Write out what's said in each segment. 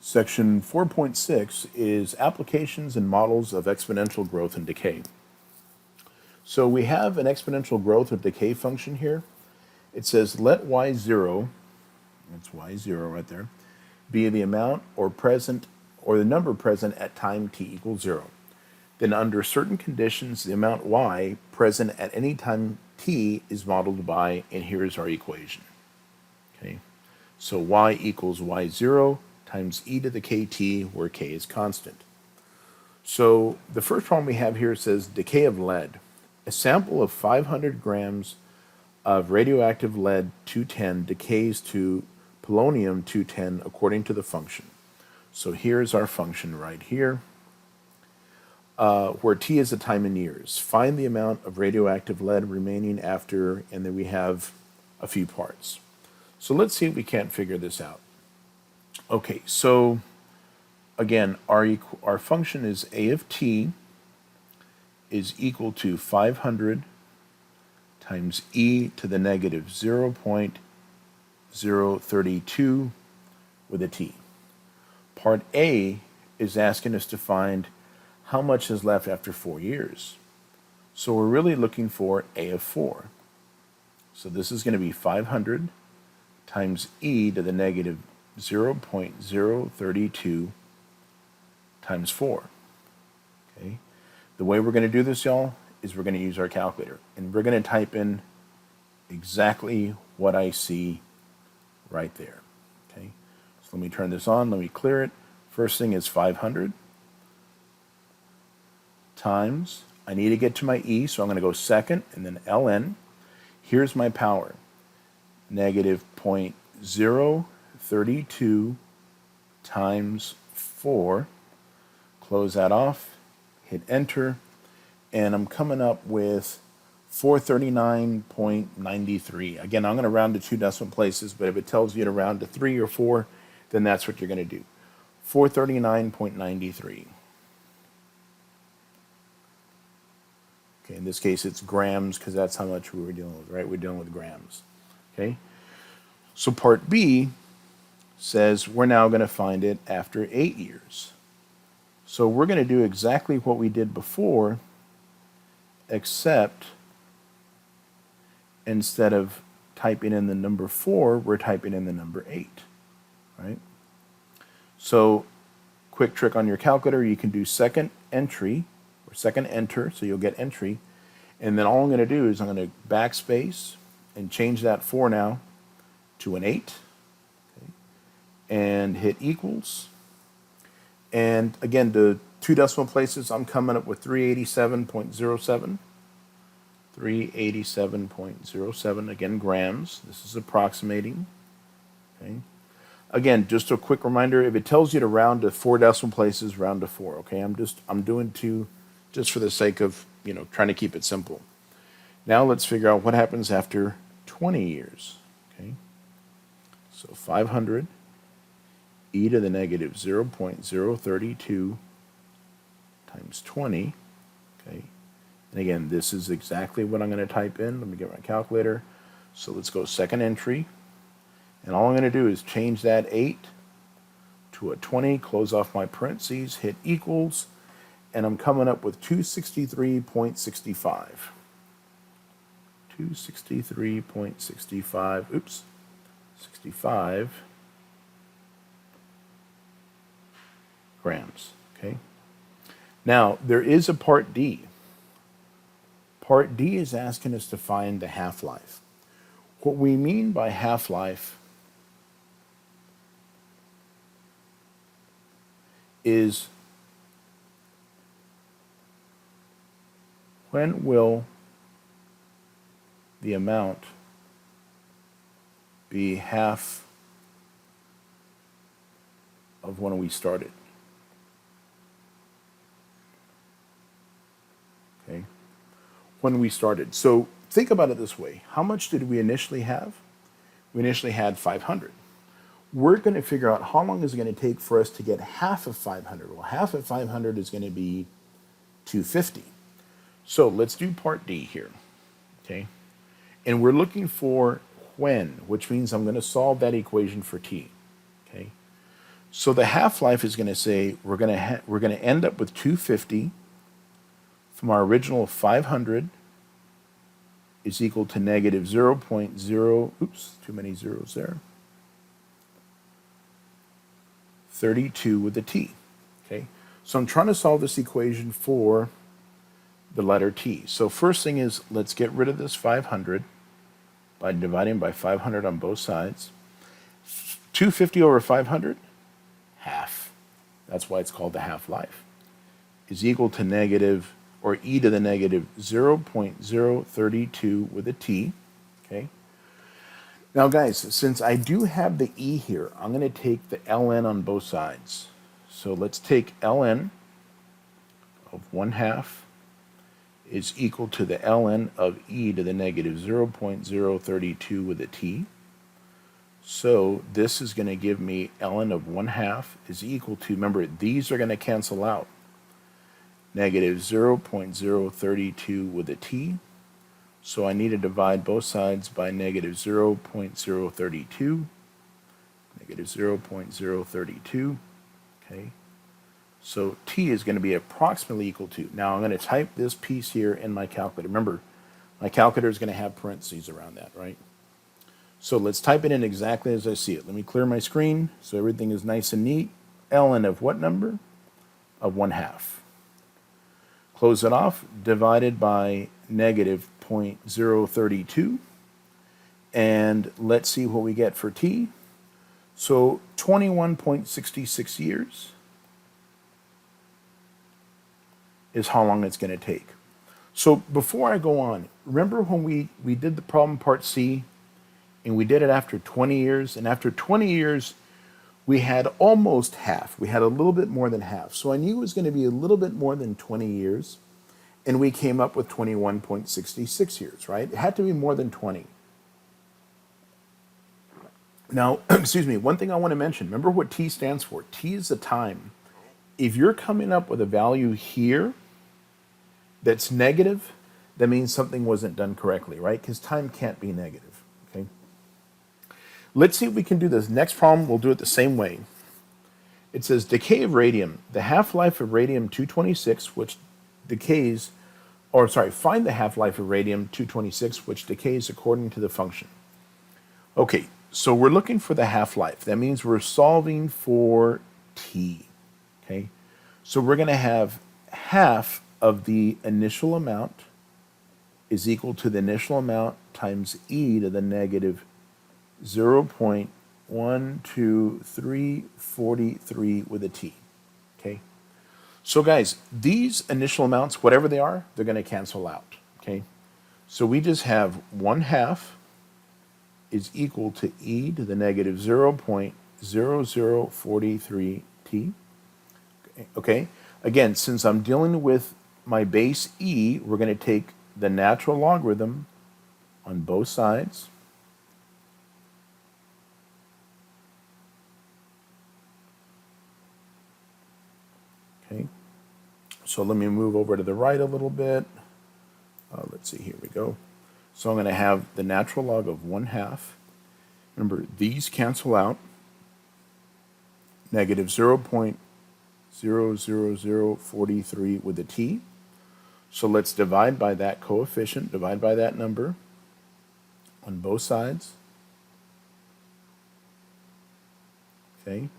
Section 4.6 is applications and models of exponential growth and decay. So we have an exponential growth or decay function here. It says let y0, that's y0 right there, be the amount or the number present at time t equals 0. Then under certain conditions, the amount y present at any time t is modeled by, and here's our equation. Okay, so y equals y0 times e to the kt, where k is constant. So the first problem we have here says decay of lead. A sample of 500 grams of radioactive lead-210 decays to polonium-210 according to the function. So here's our function right here, where t is the time in years. Find the amount of radioactive lead remaining after, and then we have a few parts. So let's see if we can't figure this out. Okay, so again, our function is a of t is equal to 500 times e to the negative 0.032 with a t. Part A is asking us to find how much is left after 4 years. So we're really looking for a of 4. So this is going to be 500 times e to the negative 0.032 times 4. Okay. The way we're going to do this, y'all, is we're going to use our calculator. And we're going to type in exactly what I see right there. Okay. So let me turn this on. Let me clear it. First thing is 500 times, I need to get to my e, so I'm going to go second, and then ln. Here's my power. Negative 0.032 times 4. Close that off. Hit enter. And I'm coming up with 439.93. Again, I'm going to round to 2 decimal places, but if it tells you to round to 3 or 4, then that's what you're going to do. 439.93. Okay, in this case, it's grams because that's how much we were dealing with, right? We're dealing with grams. Okay. So part B says we're now going to find it after 8 years. So we're going to do exactly what we did before, except instead of typing in the number 4, we're typing in the number 8, right? So quick trick on your calculator, you can do second entry, or second enter, so you'll get entry. And then all I'm going to do is I'm going to backspace and change that 4 now to an 8. Okay, and hit equals. And again, the 2 decimal places, I'm coming up with 387.07. 387.07, again, grams. This is approximating. Okay. Again, just a quick reminder, if it tells you to round to 4 decimal places, round to 4, okay? I'm doing 2 just for the sake of, trying to keep it simple. Now let's figure out what happens after 20 years, okay? So 500 e to the negative 0.032 times 20, okay? And again, this is exactly what I'm going to type in. Let me get my calculator. So let's go second entry. And all I'm going to do is change that 8 to a 20, close off my parentheses, hit equals, and I'm coming up with 263.65. 263.65, oops, 65 grams, okay? Now, there is a part D. Part D is asking us to find the half-life. What we mean by half-life is when will the amount be half of when we started? Okay. When we started. So think about it this way. How much did we initially have? We initially had 500. We're going to figure out how long is it going to take for us to get half of 500. Well, half of 500 is going to be 250. So let's do part D here, okay? And we're looking for when, which means I'm going to solve that equation for t, okay? So the half-life is going to say we're going to end up with 250 from our original 500 is equal to negative 0.0, oops, too many zeros there, 32 with a t. Okay, so I'm trying to solve this equation for the letter t. So first thing is, let's get rid of this 500 by dividing by 500 on both sides. 250 over 500, half. That's why it's called the half-life, is equal to negative, or e to the negative 0.032 with a t. Okay. Now guys, since I do have the e here, I'm going to take the ln on both sides. So let's take ln of 1/2 is equal to the ln of e to the negative 0.032 with a t. So this is going to give me ln of 1/2 is equal to, remember, these are going to cancel out, negative 0.032 with a t. So I need to divide both sides by negative 0.032, negative 0.032, okay? So t is going to be approximately equal to, now I'm going to type this piece here in my calculator. Remember, my calculator is going to have parentheses around that, right? So let's type it in exactly as I see it. Let me clear my screen so everything is nice and neat. ln of what number? Of 1/2. Close it off, divided by negative 0.032. And let's see what we get for t. So 21.66 years is how long it's going to take. So before I go on, remember when we did the problem part C, and we did it after 20 years, and after 20 years, we had almost half. We had a little bit more than half. So I knew it was going to be a little bit more than 20 years, and we came up with 21.66 years, right? It had to be more than 20. Now, excuse me, one thing I want to mention, remember what t stands for. T is the time. If you're coming up with a value here that's negative, that means something wasn't done correctly, right? Because time can't be negative, okay? Let's see if we can do this. Next problem, we'll do it the same way. It says decay of radium. The half-life of radium-226, which decays, or sorry, find the half-life of radium-226, which decays according to the function. Okay, so we're looking for the half-life. That means we're solving for t, okay? So we're going to have half of the initial amount is equal to the initial amount times e to the negative 0.12343 with a t, okay? So guys, these initial amounts, whatever they are, they're going to cancel out, okay? So we just have 1/2 is equal to e to the negative 0.0043 t, okay? Again, since I'm dealing with my base e, we're going to take the natural logarithm on both sides. Okay, so let me move over to the right a little bit. Let's see, here we go. So I'm going to have the natural log of 1/2. Remember, these cancel out. Negative 0.00043 with a t. So let's divide by that coefficient, divide by that number on both sides. Okay.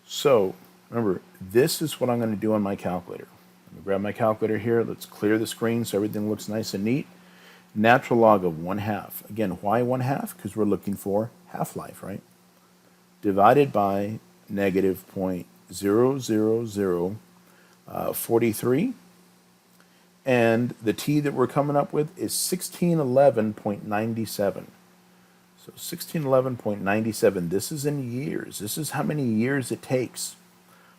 So remember, this is what I'm going to do on my calculator. Let me grab my calculator here. Let's clear the screen so everything looks nice and neat. Natural log of 1/2. Again, why 1/2? Because we're looking for half-life, right? Divided by negative 0.00043. And the t that we're coming up with is 1611.97. So 1611.97, this is in years. This is how many years it takes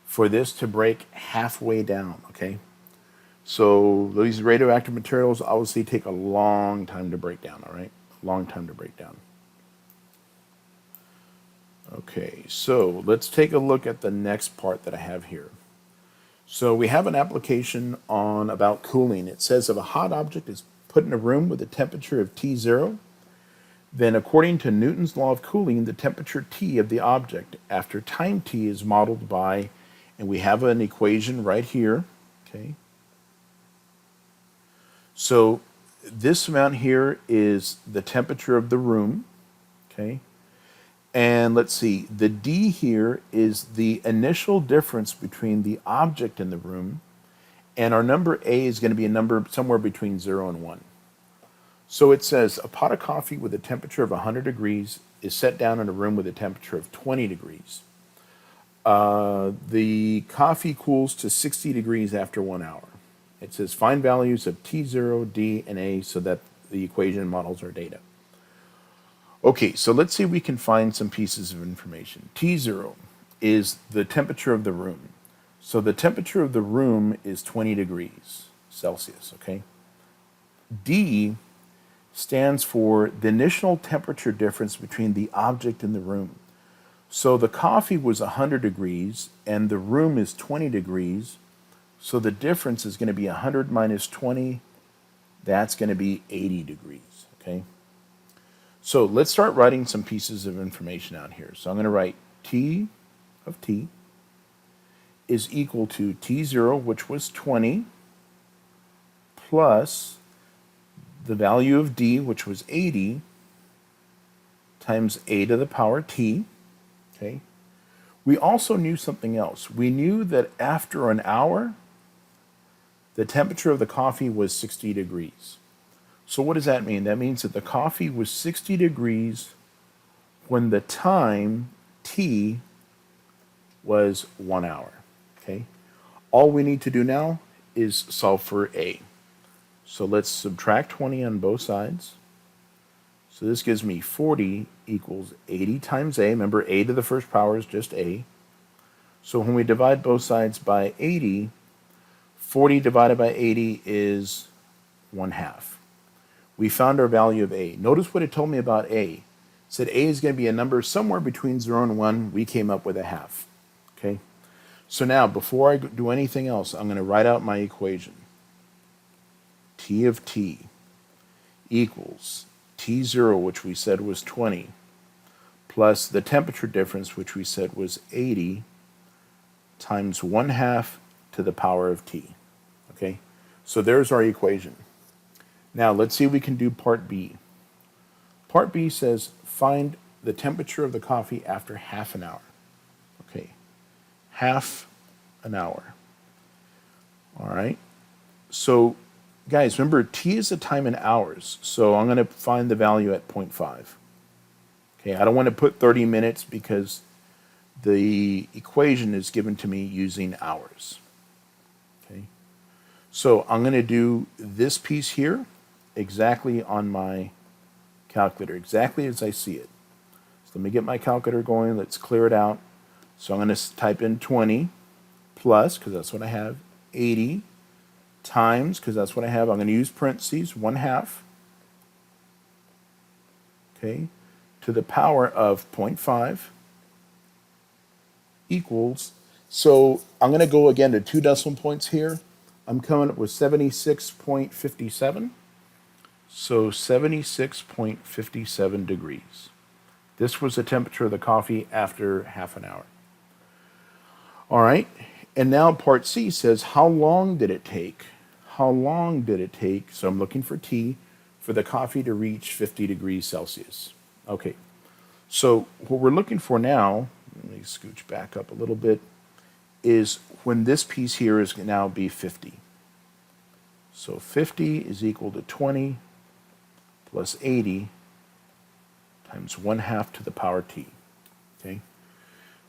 for this to break halfway down, okay? So these radioactive materials obviously take a long time to break down, all right? A long time to break down. Okay, so let's take a look at the next part that I have here. So we have an application on about cooling. It says if a hot object is put in a room with a temperature of T0, then according to Newton's law of cooling, the temperature T of the object after time T is modeled by, and we have an equation right here, okay? So this amount here is the temperature of the room, okay? And let's see, the D here is the initial difference between the object in the room, and our number A is going to be a number somewhere between 0 and 1. So it says a pot of coffee with a temperature of 100 degrees is set down in a room with a temperature of 20 degrees. The coffee cools to 60 degrees after 1 hour. It says find values of T0, D, and A so that the equation models our data. Okay, so let's see if we can find some pieces of information. T0 is the temperature of the room. So the temperature of the room is 20 degrees Celsius, okay? D stands for the initial temperature difference between the object and the room. So the coffee was 100 degrees and the room is 20 degrees. So the difference is going to be 100 minus 20. That's going to be 80 degrees, okay? So let's start writing some pieces of information out here. So I'm going to write T of T is equal to T0, which was 20, plus the value of D, which was 80, times A to the power T, okay? We also knew something else. We knew that after an hour, the temperature of the coffee was 60 degrees. So what does that mean? That means that the coffee was 60 degrees when the time T was 1 hour, okay? All we need to do now is solve for A. So let's subtract 20 on both sides. So this gives me 40 equals 80 times A. Remember, A to the first power is just A. So when we divide both sides by 80, 40 divided by 80 is 1/2. We found our value of A. Notice what it told me about A. It said A is going to be a number somewhere between 0 and 1. We came up with 1/2. Okay? So now, before I do anything else, I'm going to write out my equation. T of T equals T0, which we said was 20, plus the temperature difference, which we said was 80, times 1/2 to the power of T. Okay? So there's our equation. Now let's see if we can do part B. Part B says find the temperature of the coffee after half an hour. Okay, half an hour. All right. So guys, remember T is the time in hours. So I'm going to find the value at 0.5. Okay, I don't want to put 30 minutes because the equation is given to me using hours. Okay. So I'm going to do this piece here exactly on my calculator, exactly as I see it. So let me get my calculator going. Let's clear it out. So I'm going to type in 20 plus, because that's what I have, 80 times, because that's what I have. I'm going to use parentheses, 1/2, okay, to the power of 0.5 equals, so I'm going to go again to 2 decimal points here. I'm coming up with 76.57. So 76.57 degrees. This was the temperature of the coffee after half an hour. All right, and now part C says, how long did it take? How long did it take, so I'm looking for T, for the coffee to reach 50 degrees Celsius? Okay, so what we're looking for now, let me scooch back up a little bit, is when this piece here is going to now be 50. So 50 is equal to 20 plus 80 times 1/2 to the power T. Okay?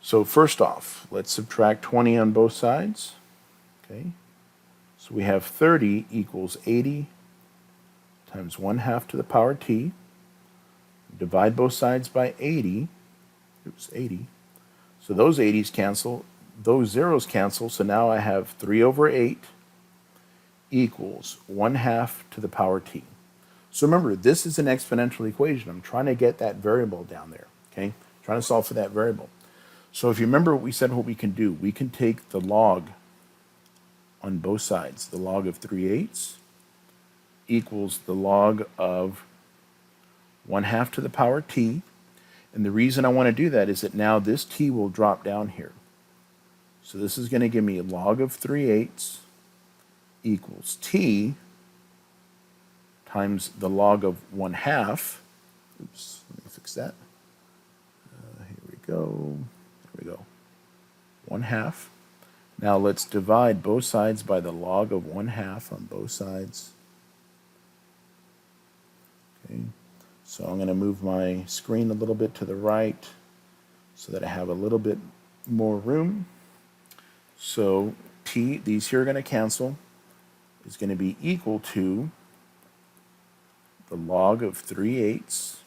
So first off, let's subtract 20 on both sides. Okay? So we have 30 equals 80 times 1/2 to the power T. Divide both sides by 80. Oops, 80. So those 80s cancel, those zeros cancel, so now I have 3 over 8 equals 1/2 to the power T. So remember, this is an exponential equation. I'm trying to get that variable down there, okay? Trying to solve for that variable. So if you remember what we said, what we can do, we can take the log on both sides. The log of 3/8 equals the log of 1/2 to the power t. And the reason I want to do that is that now this t will drop down here. So this is going to give me log of 3/8 equals t times the log of 1/2. Oops, let me fix that. Here we go. There we go. 1/2. Now let's divide both sides by the log of 1/2 on both sides. Okay. So I'm going to move my screen a little bit to the right so that I have a little bit more room. So t, these here are going to cancel, is going to be equal to the log of 3/8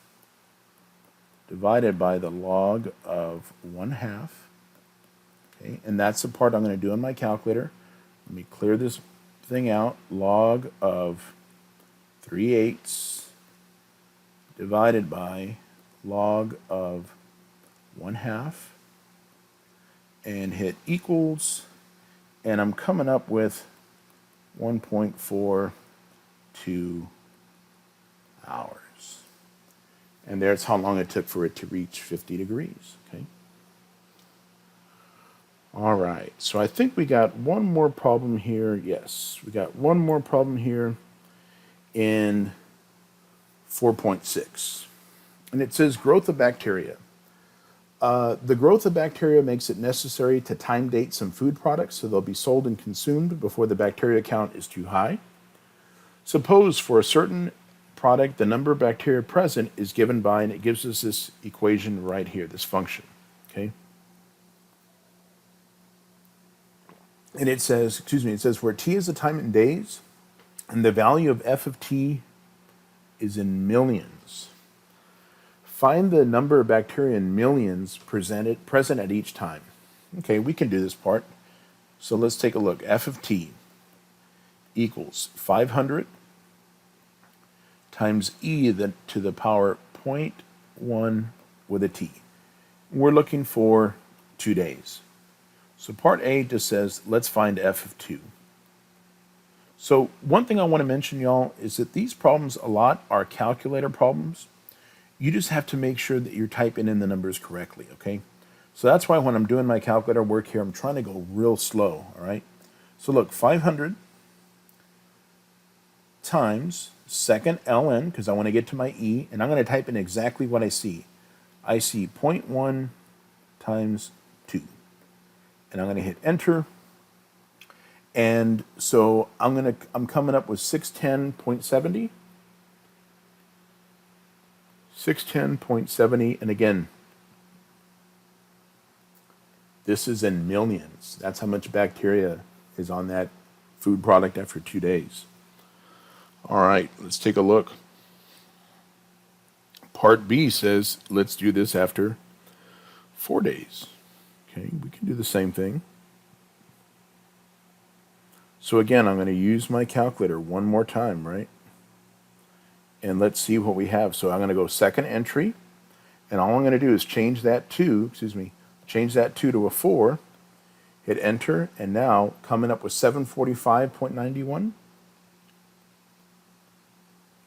divided by the log of 1/2. Okay, and that's the part I'm going to do in my calculator. Let me clear this thing out. Log of 3/8 divided by log of 1/2 and hit equals, and I'm coming up with 1.42 hours. And there's how long it took for it to reach 50 degrees. Okay. All right, so I think we got one more problem here. Yes, we got one more problem here in 4.6. And it says growth of bacteria. The growth of bacteria makes it necessary to time date some food products so they'll be sold and consumed before the bacteria count is too high. Suppose for a certain product the number of bacteria present is given by, and it gives us this equation right here, this function. Okay. And it says, it says where t is the time in days, and the value of f of t is in millions. Find the number of bacteria in millions present at each time. Okay, we can do this part. So let's take a look. F of t equals 500 times e to the power 0.1 with a t. We're looking for 2 days. So part A just says, let's find f of 2. So one thing I want to mention, y'all, is that these problems a lot are calculator problems. You just have to make sure that you're typing in the numbers correctly, okay? So that's why when I'm doing my calculator work here, I'm trying to go real slow, all right? So look, 500 times second ln, because I want to get to my e, and I'm going to type in exactly what I see. I see 0.1 times 2. And I'm going to hit enter. And so I'm coming up with 610.70. 610.70, and again, this is in millions. That's how much bacteria is on that food product after 2 days. All right, let's take a look. Part B says, let's do this after 4 days. Okay, we can do the same thing. So again, I'm going to use my calculator one more time, right? And let's see what we have. So I'm going to go second entry, and all I'm going to do is change that 2 to a 4, hit enter, and now coming up with 745.91.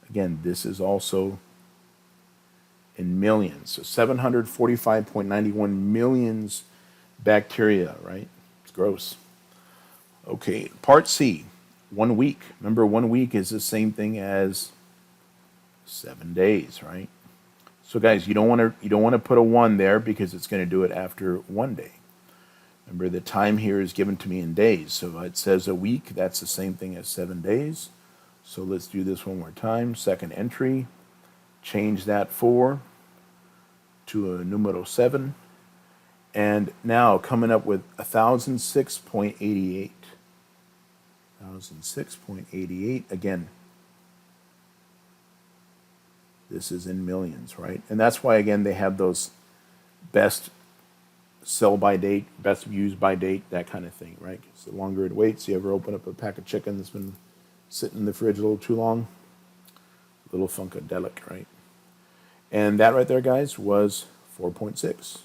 Again, this is also in millions. So 745.91 millions bacteria, right? It's gross. Okay, part C, 1 week. Remember, 1 week is the same thing as 7 days, right? So guys, you don't want to put a 1 there because it's going to do it after 1 day. Remember, the time here is given to me in days. So it says a week, that's the same thing as 7 days. So let's do this one more time. Second entry, change that 4 to a numero 7. And now coming up with 1,006.88. 1,006.88. Again, this is in millions, right? And that's why, again, they have those best sell by date, best used by date, that kind of thing, right? Because the longer it waits, you ever open up a pack of chicken that's been sitting in the fridge a little too long? A little funkadelic, right? And that right there, guys, was 4.6.